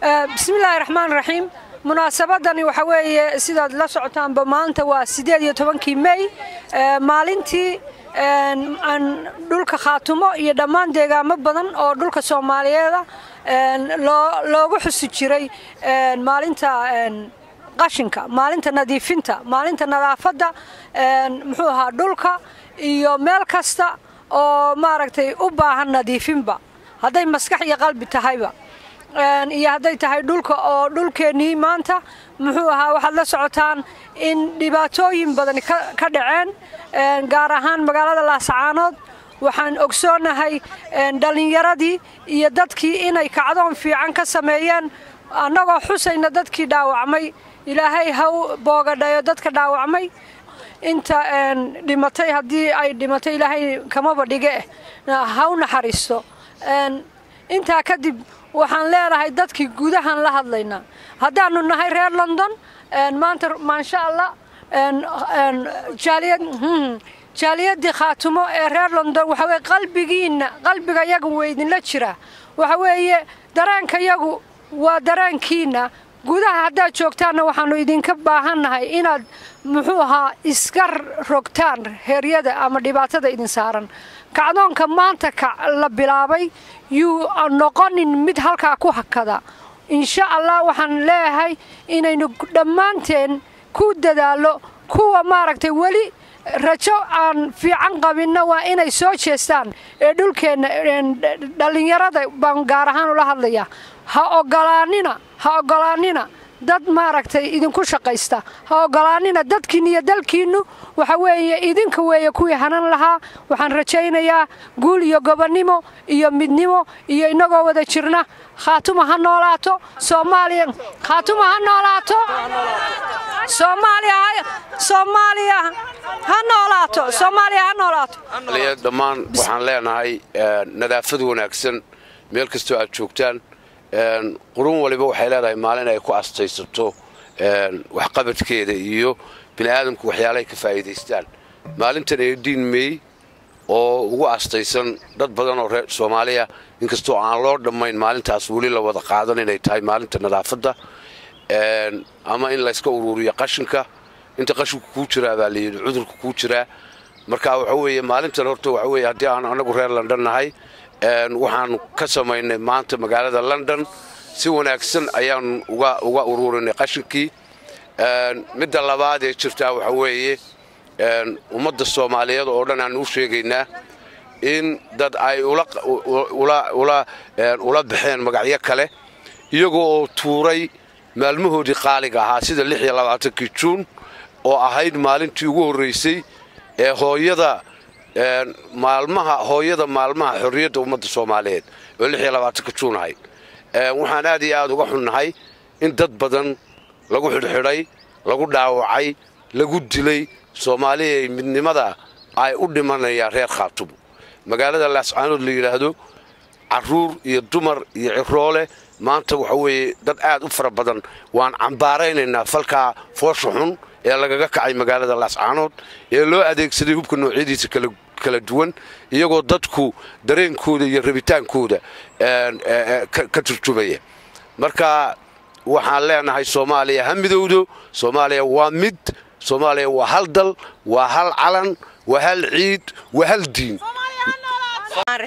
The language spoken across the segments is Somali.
بسم الله الرحمن الرحيم munaasabadani waxa weeye sidaad la socotaanba maanta waa 18 May maalintii aan dhulka Khaatumo iyo dhammaan deegaamo badan oo dhulka Soomaaliyeed loogu xusi jiray maalinta qashinka maalinta nadiifinta maalinta nadaafada muxuu ahaa dhulka iyo meel kasta oo maaragtay u baahan nadiifinba haday maskax iyo qalbi tahayba iyo haday tahay dhulka oo dhulkeenii maanta muxuu ahaa waxa la socotaan in dhibaatooyin badan ka dhaceen gaar ahaan magaalada Laascaanood waxaan ogsoonahay dhalinyaradii iyo dadkii inay kacdoon fiican ka sameeyeen annagoo xusayna dadkii dhaawacmay ilaahay ha boogadhayo dadka dhaawacmay inta dhimatay hadii ay dhimatay ilaahay kama badhige ha u naxariisto inta kadib waxaan leeyahay dadkii gudahan la hadlayna hadaanu nahay reer London maanta ma sha Allah jaaliyadii Khaatumo ee reer London waxa way qalbiga iyagu weydin la jira waxa weeye dareenka iyagu waa dareenkiina gudaha hadaa joogtaan waxaanu idinka baahanahay inaad muxuu ahaa iska rogtaan heeryada ama dhibaatada idin saaran kacdoonka maanta la bilaabay yuu noqonin mid halka ku hakada insha Allah waxaan leeyahay inaynu dhamaanteen ku dadaalo kuwa maaragtay wali rajo aan fiican qabina waa inay soo jeestaan ee dhulkeena dhalinyarada baan gaar ahaan ula hadlaya ha ogolaanina dad maaragtay idinku shaqaysta ha ogolaanina dadkiin iyo dalkiinu waxa weeye idinka weeye kuwii hanan lahaa waxaan rajaynayaa guul iyo gobonimo iyo midnimo iyo inagoo wada jirna Khaatumo ha noolaato Soomaaliya Khaatumo ha noolaato Soomaaliya ha noolaato dhammaan waxaan leenahay nadaafad wanaagsan meel kasta aad joogtaan qurun waliba waxay leedahay maalin ay ku astaysato wax qabadkeeda iyo bini'aadamku waxyaalaha ka faa'iideystaan maalintan ay diinmay oo ugu astaysan dad badan oo reer Soomaaliya inkastoo aan loo dhamayn maalintaas wali la wada qaadan inay tahay maalinta nadaafada ama in la iska ururiyo qashinka inta qashinku ku jira baa leeyahay cudurku ku jira marka waxa weeye maalintan horta waxa weeye hadii aan anagu reer London nahay waxaan ka sameynay maanta magaalada London si wanaagsan ayaan uga ururinay qashinkii midda labaad ee jirta waxa weeye ummadda Soomaaliyeed oo dhan aan u sheegaynaa in dad ay ula baxeen magacyo kale iyagoo tuuray maalmahoodii qaaliga ahaa sida 26 June oo ahayd maalintii ugu horeysay ee hooyada maalmaha xorriyadda ummadda Soomaaliyeed oo 26 June ahayd waxaan aad iyo aad uga xunnahay in dad badan lagu xidhay lagu dhaawacay lagu dilay Soomaaliya midnimada ay u dhimanayaan reer Khaatumo magaalada Laascaanood la yiraahdo caruur iyo dumar iyo ciroole maanta waxa weeye dad aad u fara badan waan cambaaraynaa falka foosho xun ee lagaga kacay magaalada Laascaanood ee loo adeegsaday hubka noocyadiisa kala duwan iyagoo dadku dareenkooda iyo rabitaankooda ka turjumaya marka waxaan leenahay Soomaaliya ha midowdo Soomaaliya waa mid Soomaaliya waa hal dal waa hal calan waa hal ciid waa hal diin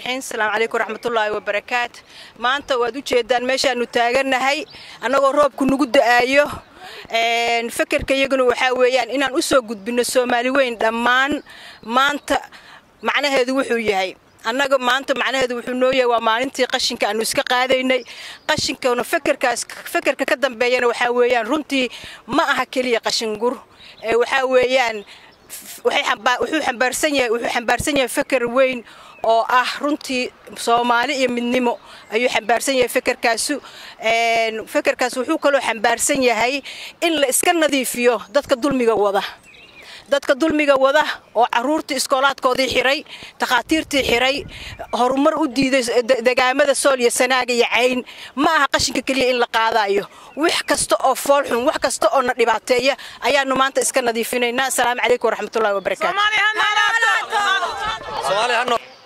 السلام عليكم ورحمة الله وبركاته ما أنت ودو جدًا ماشى نتاجرنا هاي أنا قرب كنا جد أيوه نفكر كي يجنوا حاويان إن الأسود جد بالنسومالي وين دمان ما أنت معناه هذا وحوي هاي أنا ما أنت معناه هذا وحنوية وما أنت قشين كأنه سك قاعدين قشين كأنه فكر كقدم بيان وحاويان رنتي ما أحكي قشين جر وحاويان وحي حنبارسنيا فكر وين oo runtii Soomaali iyo midnimo ayuu xambaarsan yahay fikirkaas wuxuu kaloo xambaarsan yahay in la iska nadiifiyo dadka dulmiga wada oo caruurta iskoolaadkoodii xiray takhaatiirtii xiray horumar u diiday deegaamada Sool iyo Sanaag iyo Cayn ma aha qashinka kaliya in la qaadayo wax kasta oo fool xun wax kasta oo na dhibaateeya ayaanu maanta iska nadiifinaynaa. Assalaamu calaykum waraxmatullaahi wabarakaatuh.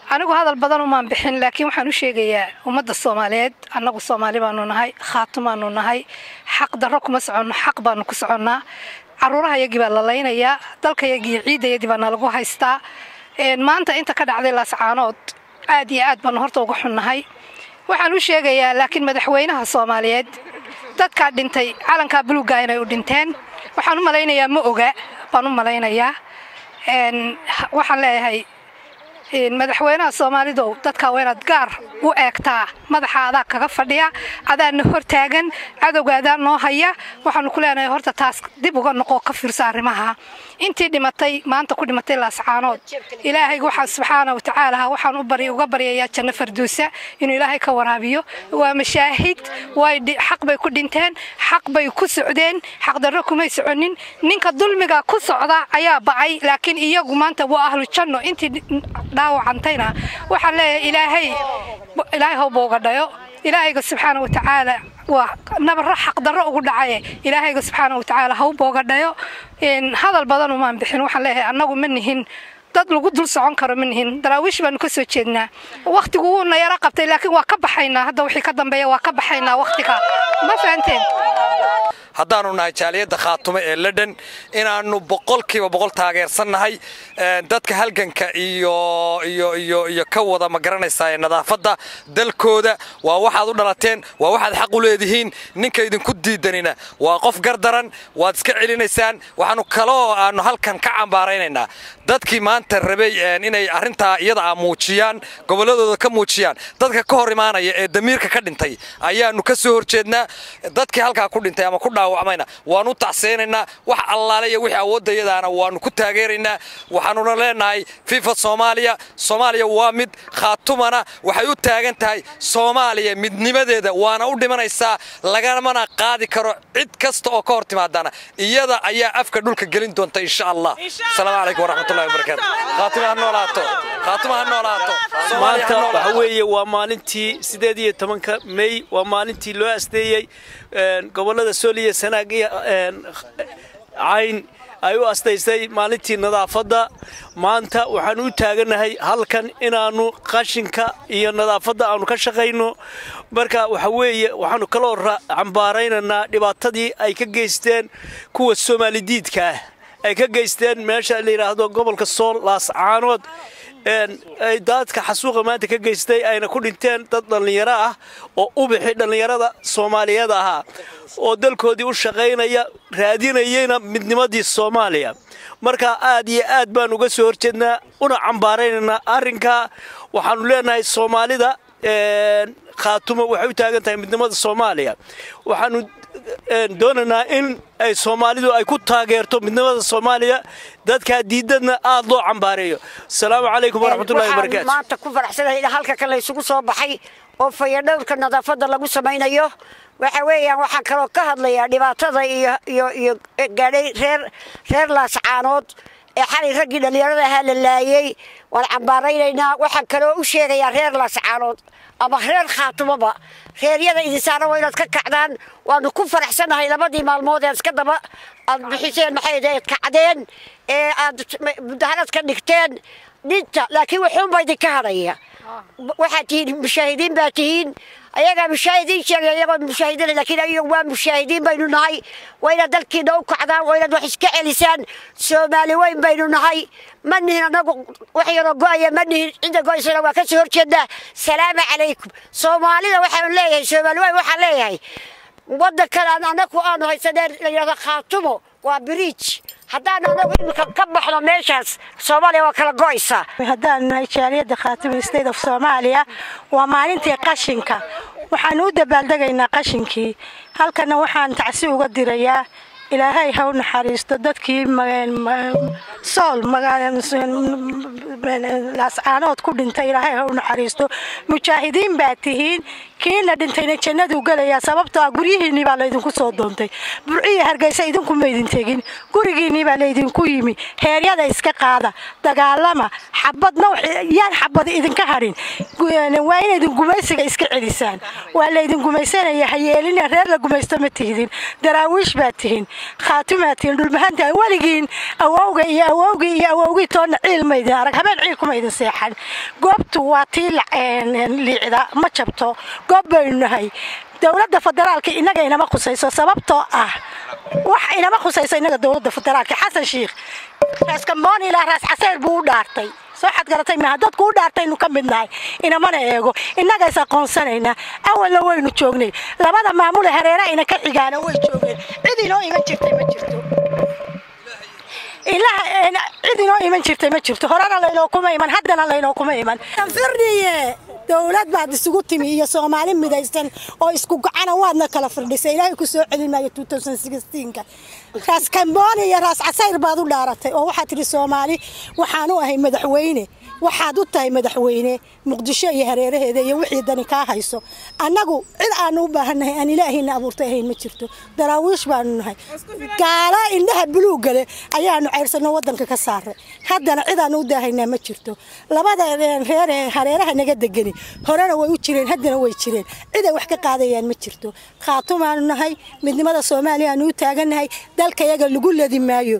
anigu hadal badan uma bixin laakiin waxaan u sheegayaa ummadda Soomaaliyeed annagu Soomaali baanu nahay khaatumaanu nahay xaq darro kuma socono xaq baanu ku soconaa caruuraha yagii baa la leynayaa dalka yagii ciidayadii baa lagu haystaa maanta inta ka dhacday Laascaanood aad iyo aad baan horta uga xunnahay waxaan u sheegayaa laakiin madaxweynaha Soomaaliyeed dadka dhintay calanka buluuga inay u dhinteen waxaan u maleynayaa ma oga baan u maleynayaa waxaan leeyahay madaxweynaha Soomaalidu dadka weynaad gaar u eegtaa madaxaada kaga fadhiya adaan hor taagan cadawgaada noo haya waxaan ku leenahay horta taas dib uga noqo ka fiirsa arimaha intii dhimatay maanta ku dhimatay Laascaanood ilaahay waxa subhanahu wa ta'ala waxaan uga baryayaa janno firdawsa inuu ilaahay ka waraabiyo waa mashaahid way xaq bay ku dhinteen xaq bay ku socdeen xaq darro kuma soconin ninka dulmiga ku socda ayaa bacay laakiin iyagu maanta waa ahlu janno intii daawacantayna waxa leeyahay ilaahay hoo booga dhayo ilaahayga subhanahu wa ta'ala waa nabar xaq darro ugu dhacay ilaahayga subhanahu wa ta'ala hoo booga dhayo hadal badan uma bixin waxa leeyahay annagu ma nihin dad lagu dul socon karo ma nihin daraawish baan ka soo jeednaa waqtigu uu na yara qabtay laakiin waa ka baxaynaa hadda wixii ka dambeeya waa ka baxaynaa waqtiga ma fahanteen haddaanu nahay jaaliyada Khaatumo ee London inaanu 100% taageersanahay dadka halganka iyo ka wada ma garanaysaa nadaafada dalkooda waa waxaad u dhalateen waa waxaad xaq u leedihiin ninka idinku diidanina waa qof gardaran waad iska celinaysaan waxaanu kaloo aanu halkan ka cambaaraynaa dadkii maanta rabay inay arinta iyada muujiyaan goboladooda ka muujiyaan dadka ka hor imaanaya ee damiirka ka dhintay ayaanu ka soo horjeednaa dadkii halka ku dhintay ama ku dhaawacmayna waanu tacsiinaynaa wax allaale iyo wixii awoodayadaana waanu ku taageeraynaa waxaanu leenahay FIFA Soomaaliya waa mid Khaatumana waxay u taagan tahay Soomaaliya midnimadeeda waana u dhimanaysaa lagana qaadi karo cid kasta oo ka hor timaadana iyada ayaa afka dhulka gelin doonta insha Allah salaamu alaykum wa rahmatullahi wa barakatuh Khaatuma noolaato maanta waxa weeye waa maalintii 18 May waa maalintii loo asteeyay gobolada Sooliya Sanaag iyo Cayn ay u asteysay maalintii nadaafada maanta waxaan u taaganahay halkan inaanu qashinka iyo nadaafada aanu ka shaqeyno marka waxa weeye waxaanu kala cambaaraynaa dhibaatadii ay ka geysteen kuwa Soomaalidiidka ay ka geysteen meesha la yiraahdo gobolka Sool Laascaanood ay dadka xasuuqa maanta ka geystay ayna ku dhinteen dad dhalinyaro ah oo u bixi dhalinyarada Soomaaliyeed ah oo dalkoodii u shaqeynaya raadinayna midnimadii Soomaaliya marka aad iyo aad baan uga soo horjeednaa una cambaaraynaa arinka waxaanu leenahay Soomaalida Khaatumo waxay u taagan tahay midnimada Soomaaliya waxaanu doonanaa in ay Soomaalidu ay ku taageerto midnimada Soomaaliya dadka diidadna aad loo cambaareeyo salaamu alaykum wa rahmatullahi wa barakatuh maanta ku faraxsanahay halka kale isugu soo baxay oo fayadhowrka nadaafada lagu sameeyo waxa weeyaan waxaan kaloo ka hadlayaa dhibaatada iyo gaadhay reer Laascaanood ee xalay ragii dhalinyarada la laayay waan cambaaraynaa waxaan kaloo u sheegayaa reer Laascaanood ama reer Khaatumoba reeryada idin saaran waa inaad ka kacdaan waanu ku faraxsanahay labadii maalmood ee iska daba aad bixiseen maxay ahayd kacdeen ee aad mudaharad ka dhigteen dhinta laakiin wuxuu bay idinka hadhaya waxaad tihiin mushaahidiin baa tihiin ayaga mushaahidiin sheegay ayaga mushaahidiin laakiin ayagu waa mushaahidiin baynu nahay wayna dalkiina u kacdaan wayna wax iska celisaan Soomaali weyn baynu nahay ma nihin anagu wax yar oo go'aya ma nihin inta go'aysan waa ka soo horjeedaa salaamu calaykum Soomaalida waxaan leeyahay Soomaali weyn waxaan leeyahay waddankan anagu aanu haysaneen la Khaatumo waa bridge haddaan anagu ka baxno meeshaas Soomaaliya waa kala go'aysa haddaan nahay jaaliyada Khaatumo state of Soomaaliya waa maalintii qashinka waxaan u dabaaldegaynaa qashinkii halkana waxaan tacsi uga dirayaa ilaahay ha u naxariisto dadkii Sool Laascaanood ku dhintay ilaahay ha u naxariisto mujaahidiin baa tihiin kiina dhintayna jannadu galaya sababtoo ah guryihiinii baa la idinku soo doontay burciye Hargeysa idinku ma idin tegin gurigiinii baa la idinku yimi heeryada iska qaada dagaalama xabadna yaan xabad idinka harin waa in idin gumaysiga iska celisaan waa la idin gumaysanaya hayeelina reer la gumaysto ma tihiin daraawish baa tihiin khaatimatiin dhulmahantaan weligiin awowgii toonna ciil maydin arag habeen ciil kuma idin seexan goobtu waa tii liicda ma jabto goob baynu nahay dowladda federaalka inaga inama khusayso sababtoo ah wax inama khusayso inaga dowladda federaalka xasan sheekh raas kambooni ilaa raas casayr buu u dhaartay soo xad garatay ma dadku u dhaartaynu ka midnahay inamana eego inaga is aqoonsanayna awalna waynu joognay labada maamul hareeraha ina ka xigaana way joogeen cid inoo iman jirtay ma jirto cid inoo iman jirtay ma jirto horena laynoo kuma iman haddana laynoo kuma iman firdhiye dowlad baad isugu timi iyo Soomaali midaysan oo isku gacana waadna kala firdhisay ilaahay ku soo celin maayo 2016ka raas kambooni iyo raas casayr baad u dhaaratay oo waxaad tiri Soomaali waxaan u ahay madaxweyne waxaad u tahay madaxweyne muqdisho iyo hareeraheeda iyo wixii dani ka hayso annagu cid aan u baahanahay aan ilaahayna abuurtay ahayn ma jirto daraawiish baan nahay gaala indhaha buluug leh ayaanu ceyrsanno wadanka ka saaray haddana cid aan u daahaynaa ma jirto labada reer hareeraha naga degan horena way u jireen haddana way jireen cid ay wax ka qaadayaan ma jirto khaatumaanu nahay midnimada Soomaaliya aanu taaganahay dalkayaga lagu leedi maayo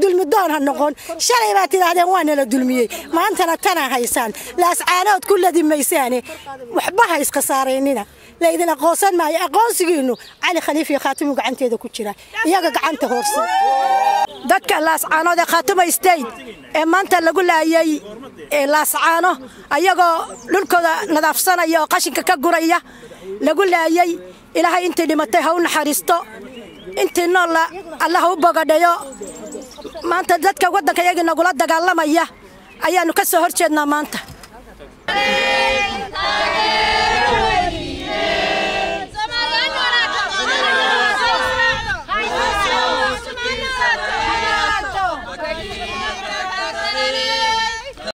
dulmidoon ha noqon shalay baad tirahdeen waana la dulmiyay maantana tana haysan laas caanood ku leedi maysaane waxba ha iska saareenina leedin aqoonsan maayo aqoonsigiinu cali khaliif iyo khaatimu gacanteeda ku jira iyaga gacanta hoorsi dadka laas caanood ee khaatimo state ee maanta lagu laayay laas caano ayagoo dhulkooda nadaafsanaya oo qashinka ka guraya lagu laayay ilaahay intii dhimatay ha u naxariisto intii nool Allah u bogadhayo maanta dadka wadanka iyaga nagula dagaalamaya ayaanu ka soo horjeednaa maanta